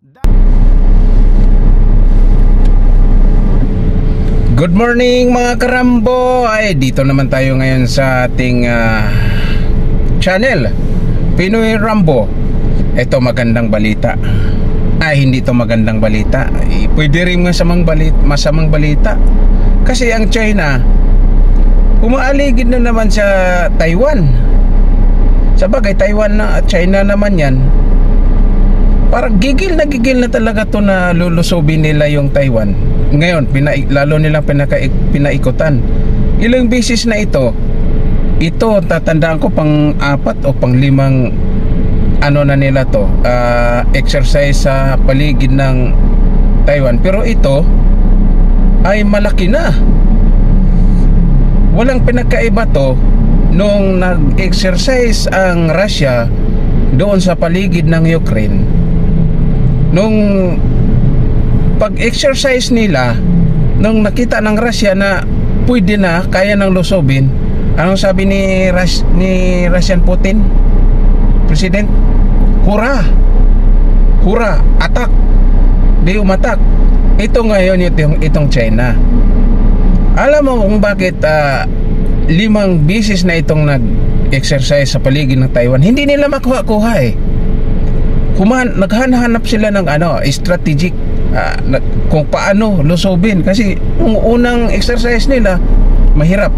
Good morning mga karambo. Ay, dito naman tayo ngayon sa ating channel Pinoy Rambo. Ito magandang balita. Ay, hindi to magandang balita. Pwede rin masamang balita. Kasi ang China umaaligid na naman sa Taiwan. Sabagay, Taiwan na at China naman yan. Parang gigil na talaga to na lulusubin nila yung Taiwan. Ngayon, lalo nilang pinaikutan. Ilang beses na ito, tatandaan ko pang-4 o pang-5 ano na nila to, exercise sa paligid ng Taiwan. Pero ito ay malaki na. Walang pinagkaiba to nung nag-exercise ang Russia doon sa paligid ng Ukraine. Nung pag-exercise nila, nung nakita ng Russia na pwede na, kaya nang lusubin, anong sabi ni Russian Putin, President? Hurra! Hurra! Attack! Di umatak. Ito ngayon itong China. Alam mo kung bakit 5 beses na itong nag-exercise sa paligid ng Taiwan? Hindi nila makuha-kuha eh. Naghanap sila ng strategic kung paano lusubin, kasi yung unang exercise nila mahirap.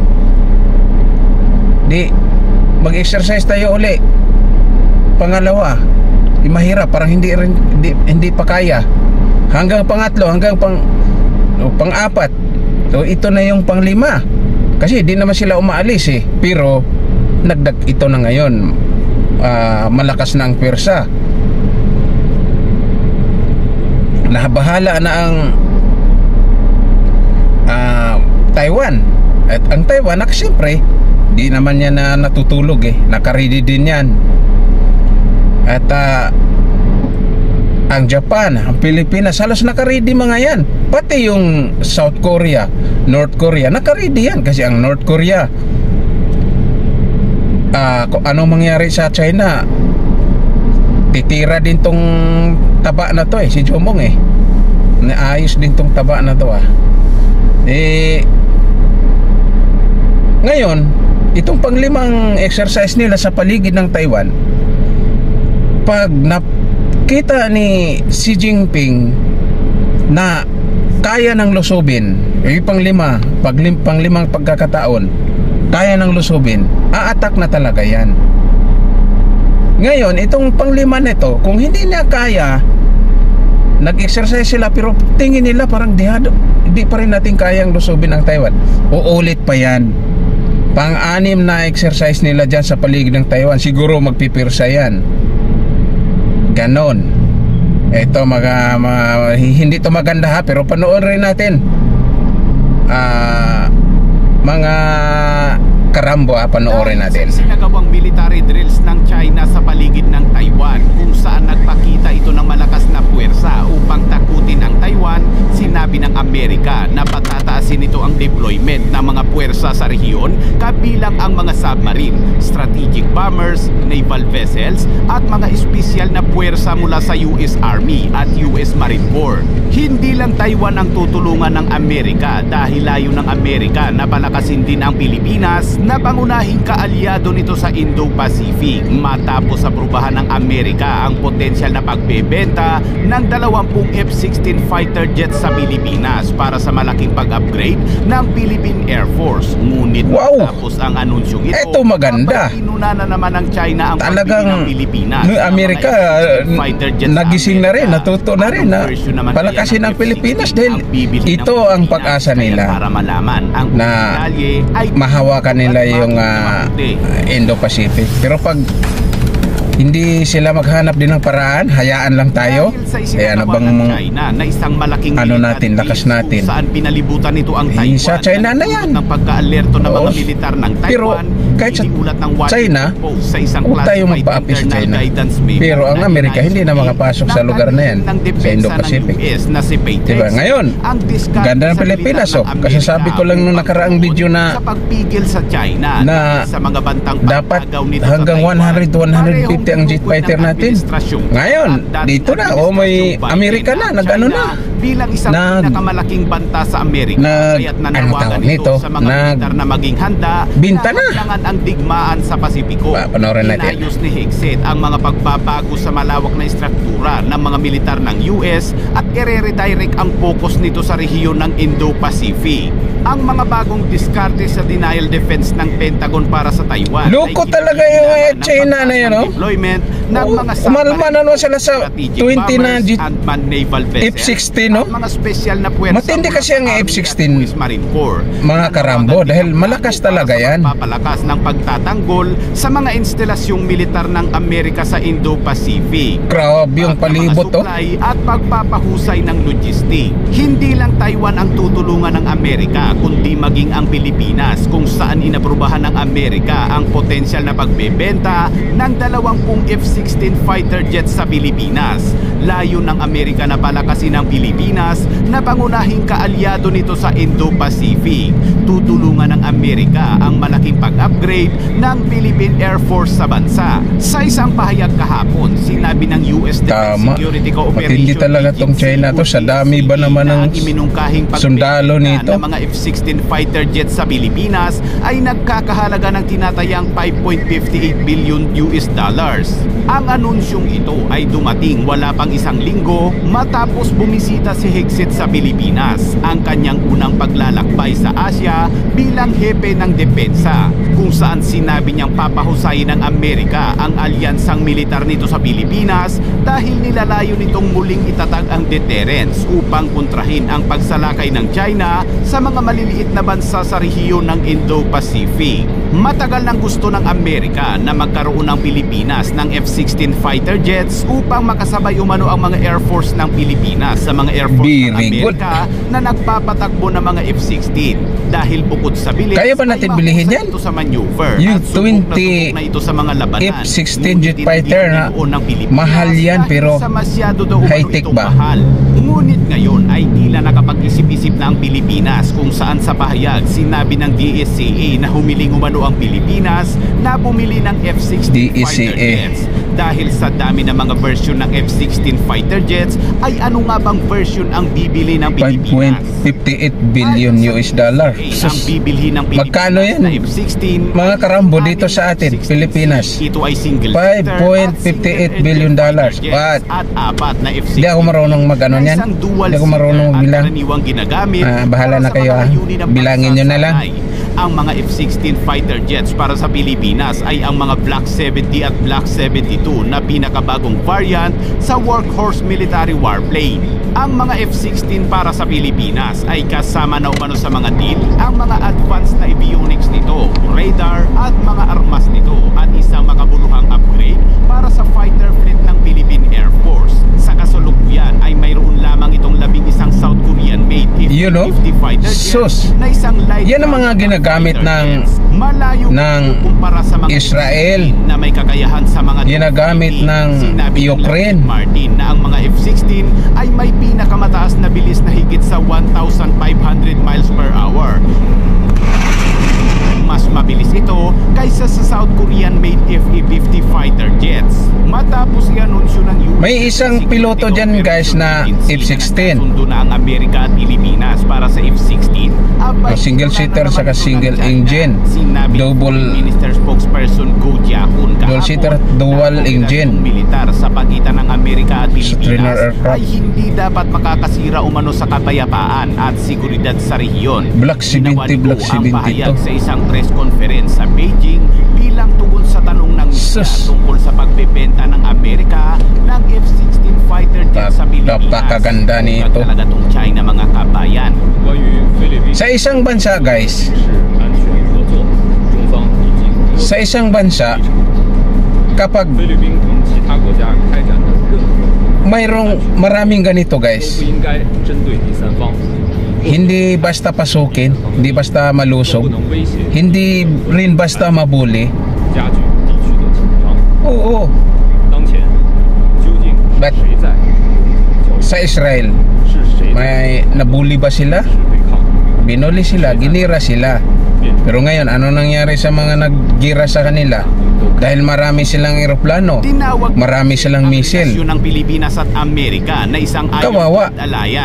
Di mag-exercise tayo uli, pangalawa mahirap, parang hindi pa kaya, hanggang pangatlo, hanggang pang-4. So ito na yung pang-5, kasi di naman sila umaalis eh. Pero ito na ngayon, malakas na ang pwersa. Nabahala na ang Taiwan. At ang Taiwan, siyempre di naman yan na natutulog eh, nakaredy din yan. At ang Japan, ang Pilipinas, halos nakaredy mga yan. Pati yung South Korea, North Korea, nakaredy yan. Kasi ang North Korea, kung anong mangyari sa China, titira din tong taba na to eh, si Jomong eh. Naayos din tong taba na to ngayon, itong pang-5 exercise nila sa paligid ng Taiwan, pag nakita ni Xi Jinping na kaya ng lusubin, pang-5 pagkakataon, kaya ng lusubin, a-attack na talaga yan. Ngayon, itong pang-5 nito, kung hindi na kaya, nag-exercise sila, pero tingin nila parang di pa rin natin kayang lusubin ang Taiwan. Uulit pa yan. Pang-6 na exercise nila dyan sa paligid ng Taiwan, siguro magpipirsa yan. Ganon. Ito hindi to maganda ha, pero panoorin natin. Mga karambo, panoorin natin. Sinagawang military drills ng China sa paligid ng Taiwan, kung saan nagpakita ito ng malakas na puwersa upang takutin ang Taiwan, sinabi ng Amerika na patataasin ito ang deployment ng mga puwersa sa rehiyon, kabilang ang mga submarine, strategic bombers, naval vessels at mga espesyal na puwersa mula sa US Army at US Marine Corps. Hindi lang Taiwan ang tutulungan ng Amerika, dahil layo ng Amerika na palakasin din ang Pilipinas na pangunahing kaalyado nito sa Indo-Pacific, matapos aprubahan ng Amerika ang potensyal na pagbebenta ng 20 F-16 fighter jets sa Pilipinas para sa malaking pag-upgrade ng Philippine Air Force. Ngunit matapos ang anunsyong ito, maganda. Inuna na naman ng China ang talagang ng Pilipinas. Amerika nagising na rin, natuto na rin na palakasin ang Pilipinas, dahil ito ang pag-asa nila para malaman ang na mahawakan nila yung Indo-Pacific. Pero pag hindi sila maghanap din ng paraan, hayaan lang tayo. Kaya ano bang na isang malaking natin, lakas natin, saan pinalibutan nito ang Taiwan sa China na yan, ng pagka-alerto ng mga militar ng Taiwan. Pero kahit sa China, huwag tayo magpa-api sa China. Pero ang Amerika hindi na makapasok sa lugar na yan, sa Indo-Pacific. Diba? Ngayon, ganda ng Pilipinas. Kasasabi ko lang nung nakaraang video na sa pagpigil sa China na sa mga bantang dapat hanggang 100-150 konti ang jet fighter natin. Ngayon, dito na, may Amerika na, nag-ano na. Bilang isang pinakamalaking banta sa Amerika, kaya't nanawagan ito sa mga militar na maging handa binta na ang digmaan sa Pasipiko. Inayos ni Higseth ang mga pagbabago sa malawak na istruktura ng mga militar ng US at i-redirect ang focus nito sa rehiyon ng Indo-Pacific. Ang mga bagong diskarte sa denial defense ng Pentagon para sa Taiwan. Loko talaga yung China na yan, no? Deployment ng mga umalman sila sa 20 na F-16, no? Mga special na puwersa. Matindi kasi ang F-16, mga karambo, dahil malakas talaga yan. Papalakas ng pagtatanggol sa mga instalasyong militar ng Amerika sa Indo-Pacific. Grabe yung palibot, to. At pagpapahusay ng logistic. Hindi lang Taiwan ang tutulungan ng Amerika, kundi maging ang Pilipinas, kung saan inaprubahan ng Amerika ang potensyal na pagbebenta ng 20 F-16 fighter jets sa Pilipinas. Layo ng Amerika na palakasin ang Pilipinas na pangunahing kaalyado nito sa Indo-Pacific. Tutulungan ng Amerika ang malaking pag-upgrade ng Philippine Air Force sa bansa. Sa isang pahayag kahapon, sinabi ng US Defense Security Cooperation Matindi talaga tong China to. Sa dami ba naman ng sundalo nito? Ng mga F-16 fighter jets sa Pilipinas ay nagkakahalaga ng tinatayang 5.58 billion US dollars. Ang anunsyong ito ay dumating wala pang isang linggo matapos bumisita si Higseth sa Pilipinas, ang kanyang unang paglalakbay sa Asia bilang hepe ng depensa, kung saan sinabi niyang papahusayin ng Amerika ang alyansang militar nito sa Pilipinas dahil nilalayo nitong muling itatag ang deterrence upang kontrahin ang pagsalakay ng China sa mga maliliit na bansa sa rehiyon ng Indo-Pacific. Matagal nang gusto ng Amerika na magkaroon ng Pilipinas ng F-16 fighter jets upang makasabay umano ang mga Air Force ng Pilipinas sa mga Air Force ng Amerika na nagpapatakbo ng mga F-16. Dahil bukod sa bilis, kaya ba natin bilihin yan? Ito sa maneuver yung at 20 na ito sa mga labanan. F-16 jet fighter na mahal yan, pero high-tech ba? Ngunit ngayon ay tila nakapag-isip-isip na ang Pilipinas, kung saan sa pahayag sinabi ng DSCA na humiling umano ang Pilipinas na bumili ng F-16 fighter jets. Dahil sa dami ng mga version ng F-16 fighter jets, ay ano nga bang version ang bibili ng Pilipinas? 5.58 billion US dollar. Ang bibili ng Pilipinas magkano yan? Na F-16, mga karambo dito sa atin, Pilipinas. Ito ay single 5.58 billion dollars. But at apat na F-16. Hindi ako marunong mag-ano niyan. Hindi ako marunong bilang. Bahala na kayo, ha. Bilangin nyo na lang. Ang mga F-16 fighter jets para sa Pilipinas ay ang mga Block 70 at Block 72 na pinakabagong variant sa Workhorse military warplane. Ang mga F-16 para sa Pilipinas ay kasama na umano sa mga deal ang mga advanced na avionics nito, radar at mga armas nito, at isang makabuluhang upgrade para sa fighter fleet ng Philippine Air Force. Sa kasalukuyan ay mayroon lamang itong 11 South Korean made F-50 fighter jets na isang light yan ang mga ginagamit ng Israel, na may kakayahan sa mga ginagamit ng Ukraine. Martin na ang mga F-16 ay may pinakamataas na bilis na higit sa 1,500 miles per hour. Mas mabilis ito kaysa sa South Korean made F-50 fighter jets. Matapos i-anunsyo ng US, may isang piloto dyan, guys, na F-16. Sundo na ang Amerika at Pilipinas para sa F-16. Single seater saka single engine. Double Minister spokesperson Go Jiakun dual seater, dual engine. Militar sa pagitan ng Amerika at Pilipinas ay hindi dapat makakasira umano sa kapayapaan at seguridad sa rehiyon. Block 70, Block 70 to. Sa isang press conference sa Beijing bilang tugon sa tanong ng media tungkol sa pagbebenta ng Amerika ng F-16 fighter jets sa Pilipinas. Napakaganda nito. Talaga tong China, mga kabayan. Sa isang bansa, guys, sa isang bansa, kapag mayroong maraming ganito, guys, hindi basta pasukin, hindi basta malusog, hindi rin basta mabuli. Oo. But sa Israel, may nabuli ba sila? Binuli sila, ginira sila. Pero ngayon, ano nangyari sa mga naggira sa kanila? Dahil marami silang eroplano, Tinawag marami silang misil. ng Pilipinas at Amerika na isang Kawawa.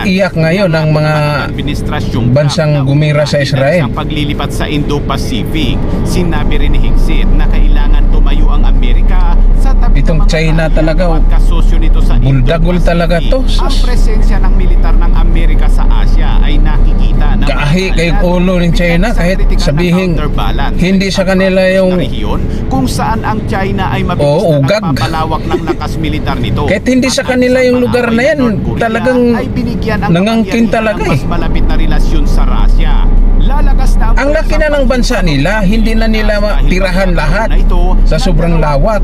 Iyak ngayon ang mga bansang gumira sa Israel. Sa paglilipat sa Indo-Pacific, sinabi rin ni Higsit na kailangan tumayo ang Amerika sa tabi Itong ng mga China talaga, at kasosyo nito sa buldagol Indo-Pacific. talaga to. Ang presensya ng militar ng Amerika sa Asia ay nakikita ng Kahi kayong ulo ng China kahit sabihin hindi sa kanila yung kung saan ang China ay mabilis na nagpapalawak ng lakas militar nito. Kahit hindi sa kanila yung lugar na yan, talagang nangangkin talaga eh. Mas malapit na relasyon sa Russia. Lalagas na ang laki na ng bansa nila, hindi na nila matirahan lahat sa sobrang lawak.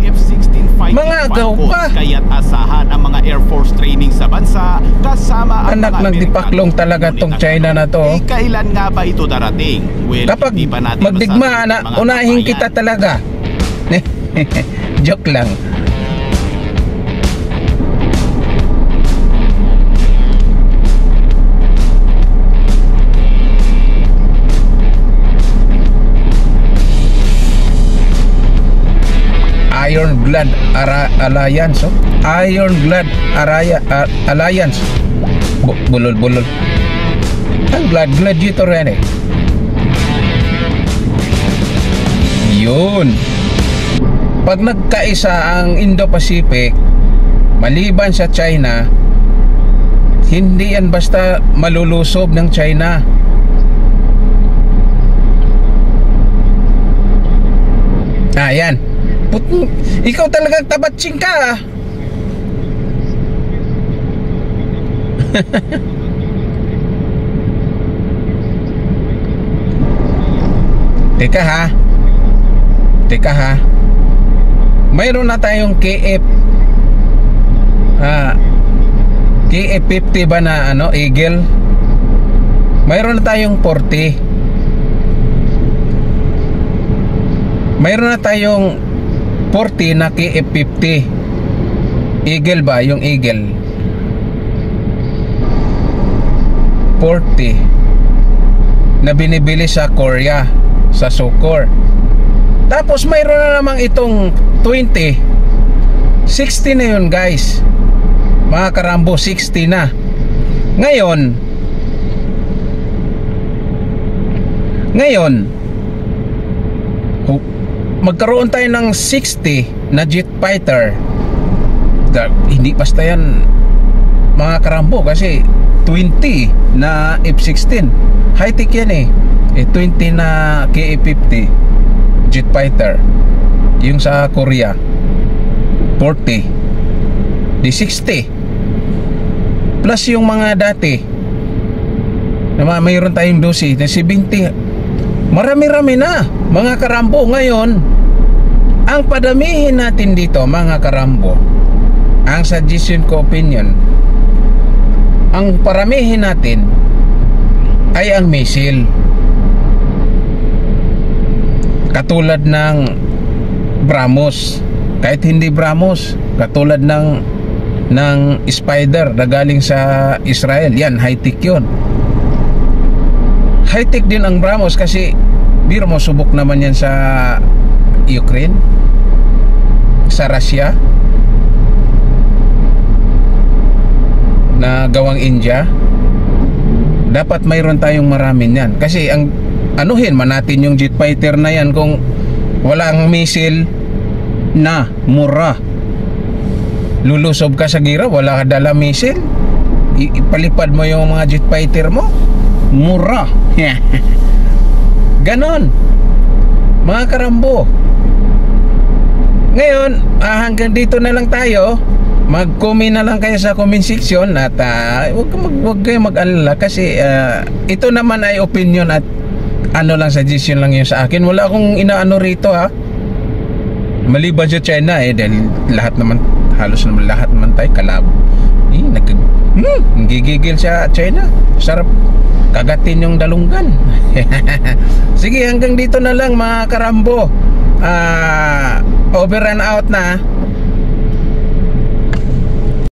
Mga agaw pa. Kaya't asahan ang mga Air Force training sa bansa kasama ang anak ng dipaklong talaga tong China na to. Kailan nga ba ito darating? Well, kapag magdigmaan na, unahin kita talaga. Joke lang. Ironclad Alliance, oh. Ironclad Alliance. Bulol. Ang gladiator yan eh. Yun. Pag nagkaisa ang Indo-Pacific, maliban sa China, hindi yan basta malulusob ng China. Ayan. Ikaw talagang tabatsing ka ah. Teka ha. Mayroon na tayong KF-50 ba na Eagle? Mayroon na tayong 40. Mayroon na tayong 40 na KF-50. Eagle ba? Yung Eagle 40 na binibili sa Korea, sa Sukor. Tapos mayroon na namang itong 20. 60 na yun guys. Mga karambo, 60 na. Ngayon magkaroon tayo ng 60 na jet fighter. Hindi basta yan mga karambo, kasi 20 na F-16 high-tech yan eh. 20 na KF-50 jet fighter yung sa Korea 40 di 60 plus yung mga dati na mayroon tayong 12 na 70. Marami-rami na mga karambo. Ngayon ang padamihin natin dito mga karambo, ang suggestion ko, opinion, ang paramihin natin ay ang missile. Katulad ng BrahMos, kahit hindi BrahMos, katulad ng Spider na galing sa Israel, yan high-tech yun. High-tech din ang BrahMos kasi biro mo, subok naman yan sa Ukraine, sa Russia na gawang India. Dapat mayroon tayong marami niyan kasi ang anuhin man natin yung jet fighter na yan kung walang missile na mura. Lulusob ka sa gira, wala ka dala missile, ipalipad mo yung mga jet fighter mo, mura. Ganon mga karambo. Ngayon hanggang dito na lang tayo. Mag-comment na lang kayo sa comment section at wag kayo mag-alala kasi ito naman ay opinion at lang, suggestion lang yun sa akin. Wala akong inaano rito ha, maliban sa China dahil lahat naman, halos naman lahat naman tayo kalabo. Gigigil sa China, sarap kagatin yung dalunggan. Sige, hanggang dito na lang mga karambo. Over and out na.